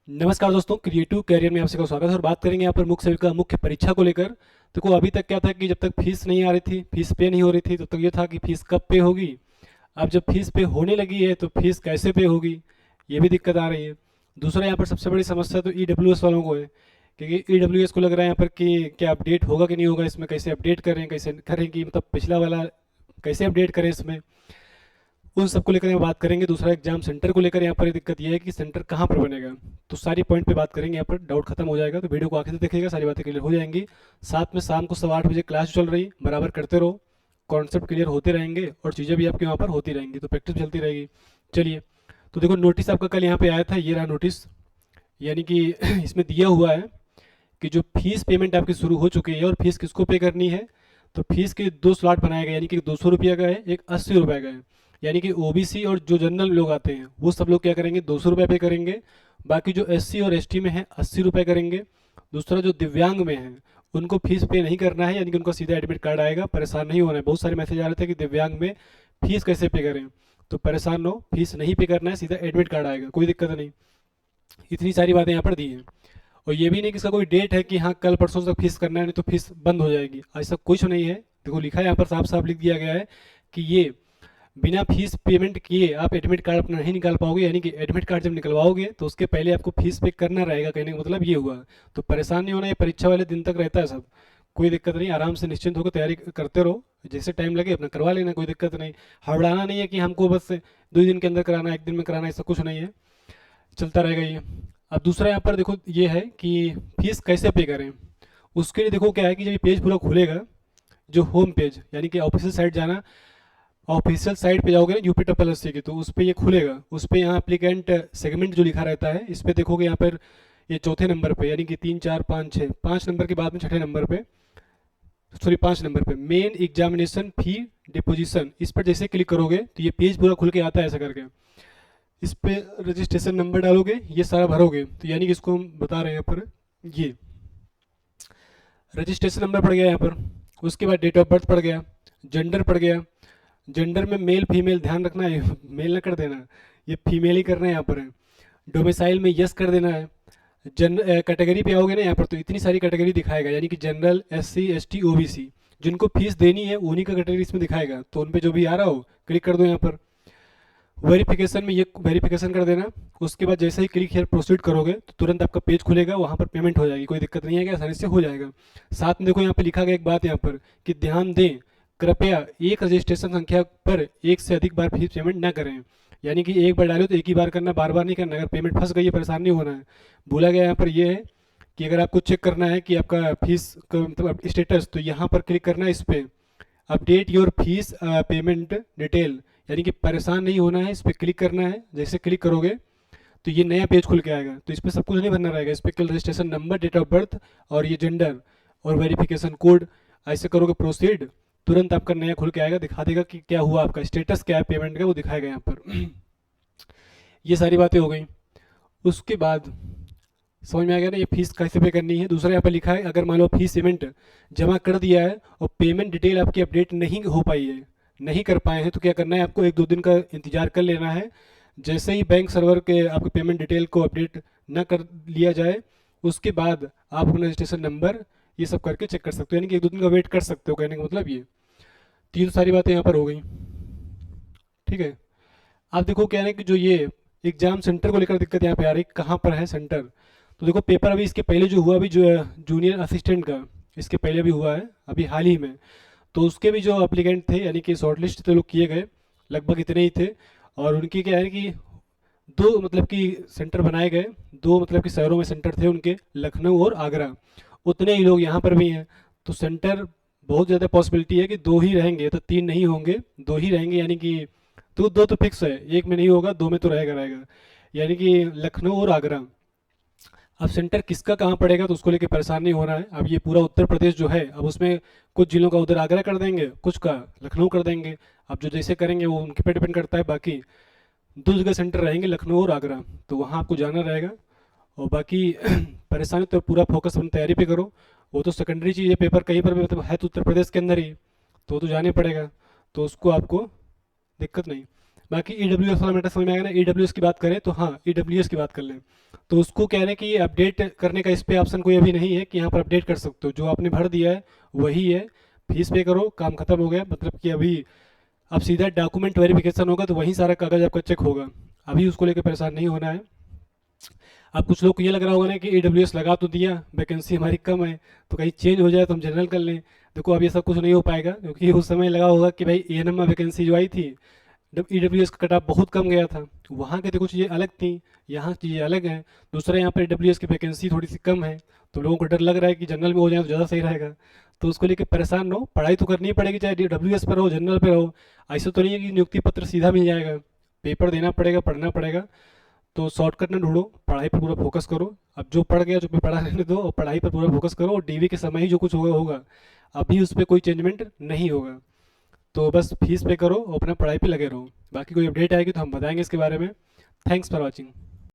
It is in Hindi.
नमस्कार दोस्तों, क्रिएटिव कैरियर में आप सबका स्वागत है। और बात करेंगे यहाँ पर मुख्य सेविका मुख्य परीक्षा को लेकर। देखो, अभी तक क्या था कि जब तक फीस नहीं आ रही थी, फीस पे नहीं हो रही थी, तब तक ये था कि फीस कब पे होगी। अब जब फीस पे होने लगी है तो फीस कैसे पे होगी, ये भी दिक्कत आ रही है। दूसरा यहाँ पर सबसे बड़ी समस्या तो ईडब्ल्यूएस वालों को है, क्योंकि ईडब्ल्यूएस को लग रहा है यहाँ पर कि क्या अपडेट होगा कि नहीं होगा, इसमें कैसे अपडेट करें, कैसे करें कि मतलब पिछला वाला कैसे अपडेट करें इसमें। उन सबको लेकर यहाँ बात करेंगे। दूसरा, एग्जाम सेंटर को लेकर यहाँ पर दिक्कत यह है कि सेंटर कहाँ पर बनेगा। तो सारी पॉइंट पे बात करेंगे, यहाँ पर डाउट खत्म हो जाएगा। तो वीडियो को आखिर तक देखिएगा, सारी बातें क्लियर हो जाएंगी। साथ में शाम को 8:15 क्लास चल रही, बराबर करते रहो। कॉन्सेप्ट क्लियर होते रहेंगे और चीज़ें भी आपके वहाँ पर होती रहेंगी, तो प्रैक्टिस चलती रहेगी। चलिए, तो देखो, नोटिस आपका कल यहाँ पे आया था, ये रहा नोटिस। यानी कि इसमें दिया हुआ है कि जो फीस पेमेंट आपकी शुरू हो चुकी है और फीस किसको पे करनी है। तो फीस के दो स्लॉट बनाए गए, यानी कि 200 रुपये का है, एक 80 रुपये का है। यानी कि ओबीसी और जो जनरल लोग आते हैं वो सब लोग क्या करेंगे, 200 रुपये पे करेंगे। बाकी जो एससी और एसटी में है 80 रुपये करेंगे। दूसरा, जो दिव्यांग में है उनको फीस पे नहीं करना है, यानी कि उनका सीधा एडमिट कार्ड आएगा, परेशान नहीं होना है। बहुत सारे मैसेज आ रहे थे कि दिव्यांग में फीस कैसे पे करें, तो परेशान हो, फीस नहीं पे करना है, सीधा एडमिट कार्ड आएगा, कोई दिक्कत नहीं। इतनी सारी बातें यहाँ पर दी हैं। और ये भी नहीं कि इसका कोई डेट है कि हाँ कल परसों तक फीस करना है, नहीं तो फीस बंद हो जाएगी, ऐसा कुछ नहीं है। देखो, लिखा है यहाँ पर, साफ साफ लिख दिया गया है कि ये बिना फीस पेमेंट किए आप एडमिट कार्ड अपना नहीं निकाल पाओगे। यानी कि एडमिट कार्ड जब निकलवाओगे तो उसके पहले आपको फीस पे करना रहेगा, कहने का मतलब ये हुआ। तो परेशान नहीं होना, ये परीक्षा वाले दिन तक रहता है सब, कोई दिक्कत नहीं। आराम से निश्चिंत होकर तैयारी करते रहो, जैसे टाइम लगे अपना करवा लेना, कोई दिक्कत नहीं। हड़बड़ाना नहीं है कि हमको बस 2 दिन के अंदर कराना, 1 दिन में कराना, ऐसा कुछ नहीं है, चलता रहेगा ये। अब दूसरा यहाँ पर देखो, ये है कि फीस कैसे पे करें। उसके लिए देखो क्या है कि जब ये पेज पूरा खुलेगा, जो होम पेज यानी कि ऑफिशियल साइट जाना, ऑफिशियल साइट पे जाओगे ना यूपी टप्पल एससी की, तो उस पर ये खुलेगा। उस पर यहाँ एप्लीकेंट सेगमेंट जो लिखा रहता है, इस पर देखोगे यहाँ पर ये चौथे नंबर पे, यानी कि 3 4 5 6, 5 नंबर के बाद में छठे नंबर पे, सॉरी 5 नंबर पे मेन एग्जामिनेशन फी डिपोजिशन, इस पर जैसे क्लिक करोगे तो ये पेज पूरा खुल के आता है ऐसा करके। इस पे रजिस्ट्रेशन नंबर डालोगे, ये सारा भरोगे, तो यानी कि इसको हम बता रहे हैं यहाँ पर, ये रजिस्ट्रेशन नंबर पड़ गया यहाँ पर। उसके बाद डेट ऑफ बर्थ पड़ गया, जेंडर पड़ गया। जेंडर में मेल फीमेल ध्यान रखना है, मेल ना कर देना, ये फीमेल ही करना है यहाँ पर है। डोमिसाइल में यस कर देना है। जन कैटेगरी पे आओगे ना यहाँ पर, तो इतनी सारी कैटेगरी दिखाएगा, यानी कि जनरल, एससी, एसटी, ओबीसी। जिनको फीस देनी है उन्हीं का कैटेगरी इसमें दिखाएगा, तो उन पे जो भी आ रहा हो क्लिक कर दो यहाँ पर। वेरिफिकेशन में ये वेरिफिकेशन कर देना। उसके बाद जैसे ही क्लिक हियर प्रोसीड करोगे तो तुरंत आपका पेज खुलेगा, वहाँ पर पेमेंट हो जाएगी, कोई दिक्कत नहीं है, कि आसानी से हो जाएगा। साथ में देखो यहाँ पे लिखा गया एक बात यहाँ पर कि ध्यान दें, कृपया एक रजिस्ट्रेशन संख्या पर एक से अधिक बार फीस पेमेंट ना करें। यानी कि एक बार डालो तो एक ही बार करना, बार बार नहीं करना। अगर पेमेंट फंस गई है, परेशान नहीं होना है। बोला गया यहाँ पर ये है कि अगर आपको चेक करना है कि आपका फीस का मतलब स्टेटस, तो यहाँ पर क्लिक करना है, इस पर update your fees payment detail, यानी कि परेशान नहीं होना है, इस पर क्लिक करना है। जैसे क्लिक करोगे तो ये नया पेज खुल के आएगा, तो इस पर सब कुछ नहीं भरना रहेगा, इस पर केवल registration number, date of birth और ये जेंडर और वेरिफिकेशन कोड, ऐसे करोगे प्रोसीड, तुरंत आपका नया खुल के आएगा, दिखा देगा कि क्या हुआ, आपका स्टेटस क्या है पेमेंट का, वो दिखाएगा यहाँ पर। ये सारी बातें हो गई। उसके बाद समझ में आ गया ना, ये फीस कैसे पे करनी है। दूसरा यहाँ पर लिखा है, अगर मान लो फीस पेमेंट जमा कर दिया है और पेमेंट डिटेल आपकी अपडेट नहीं हो पाई है, नहीं कर पाए हैं, तो क्या करना है, आपको 1 2 दिन का इंतजार कर लेना है। जैसे ही बैंक सर्वर के आपके पेमेंट डिटेल को अपडेट ना कर लिया जाए, उसके बाद आप अपना रजिस्ट्रेशन नंबर ये सब करके चेक कर सकते हो, यानी कि 1 2 दिन का वेट कर सकते हो, कहने का मतलब ये। तीन सारी बातें यहाँ पर हो गई, ठीक है। आप देखो क्या है कि जो ये एग्जाम सेंटर को लेकर दिक्कत यहाँ पे आ रही, कहाँ पर है सेंटर। तो देखो, पेपर अभी इसके पहले जो हुआ, अभी जो जूनियर असिस्टेंट का, इसके पहले भी हुआ है अभी हाल ही में। तो उसके भी जो अप्लीकेंट थे, यानी कि शॉर्टलिस्ट तो लोग किए गए, लगभग इतने ही थे। और उनकी क्या है कि दो मतलब कि सेंटर बनाए गए, दो मतलब कि शहरों में सेंटर थे उनके, लखनऊ और आगरा। उतने ही लोग यहाँ पर भी हैं, तो सेंटर बहुत ज़्यादा पॉसिबिलिटी है कि 2 ही रहेंगे, तो 3 नहीं होंगे, 2 ही रहेंगे। यानी कि तो 2 तो फिक्स है, एक में नहीं होगा, 2 में तो रहेगा रहेगा, यानी कि लखनऊ और आगरा। अब सेंटर किसका कहाँ पड़ेगा तो उसको लेके परेशान नहीं होना है। अब ये पूरा उत्तर प्रदेश जो है, अब उसमें कुछ जिलों का उधर आगरा कर देंगे, कुछ का लखनऊ कर देंगे। अब जो जैसे करेंगे वो उनके पे डिपेंड करता है। बाकी 2 जगह सेंटर रहेंगे, लखनऊ और आगरा, तो वहाँ आपको जाना रहेगा। और बाकी परेशानी तो पूरा फोकस अपनी तैयारी पे करो। वो तो सेकेंडरी चीज़ है, पेपर कहीं पर भी मतलब है तो उत्तर प्रदेश के अंदर ही, तो वो तो जाने पड़ेगा, तो उसको आपको दिक्कत नहीं। बाकी EWS वाला मैटर समझ में आएगा ना। EWS की बात करें तो हाँ, EWS की बात कर लें तो उसको कह रहे हैं कि ये अपडेट करने का इस पे ऑप्शन कोई अभी नहीं है कि यहाँ पर अपडेट कर सकते हो। जो आपने भर दिया है वही है, फीस पे करो, काम खत्म हो गया। मतलब कि अभी अब सीधा डॉक्यूमेंट वेरिफिकेशन होगा तो वहीं सारा कागज आपका चेक होगा। अभी उसको लेकर परेशान नहीं होना है। अब कुछ लोग को ये लग रहा होगा ना कि EWS लगा तो दिया, वैकेंसी हमारी कम है तो कहीं चेंज हो जाए तो हम जनरल कर लें। देखो अब ये सब कुछ नहीं हो पाएगा, क्योंकि उस समय लगा होगा कि भाई ANM में वैकेंसी जो आई थी, जब EWS का कट ऑफ बहुत कम गया था, वहाँ की तो कुछ चीज़ें अलग थी, यहाँ चीज़ें अलग हैं। दूसरा यहाँ पर EWS की वैकेंसी थोड़ी सी कम है, तो लोगों को डर लग रहा है कि जनरल में हो जाए तो ज़्यादा सही रहेगा। तो उसको लेकर परेशान ना हो, पढ़ाई तो करनी ही पड़ेगी, चाहे EWS पर हो जनरल पर हो। ऐसा तो नहीं है कि नियुक्ति पत्र सीधा मिल जाएगा, पेपर देना पड़ेगा, पढ़ना पड़ेगा। तो शॉर्टकट ना ढूंढो, पढ़ाई पर पूरा फोकस करो। अब जो पढ़ गया, जो पे पढ़ा रहने दो, और पढ़ाई पर पूरा फोकस करो। और DV के समय ही जो कुछ होगा होगा, अभी उस पर कोई चेंजमेंट नहीं होगा। तो बस फीस पे करो और अपना पढ़ाई पे लगे रहो। बाकी कोई अपडेट आएगी तो हम बताएंगे इसके बारे में। Thanks for watching.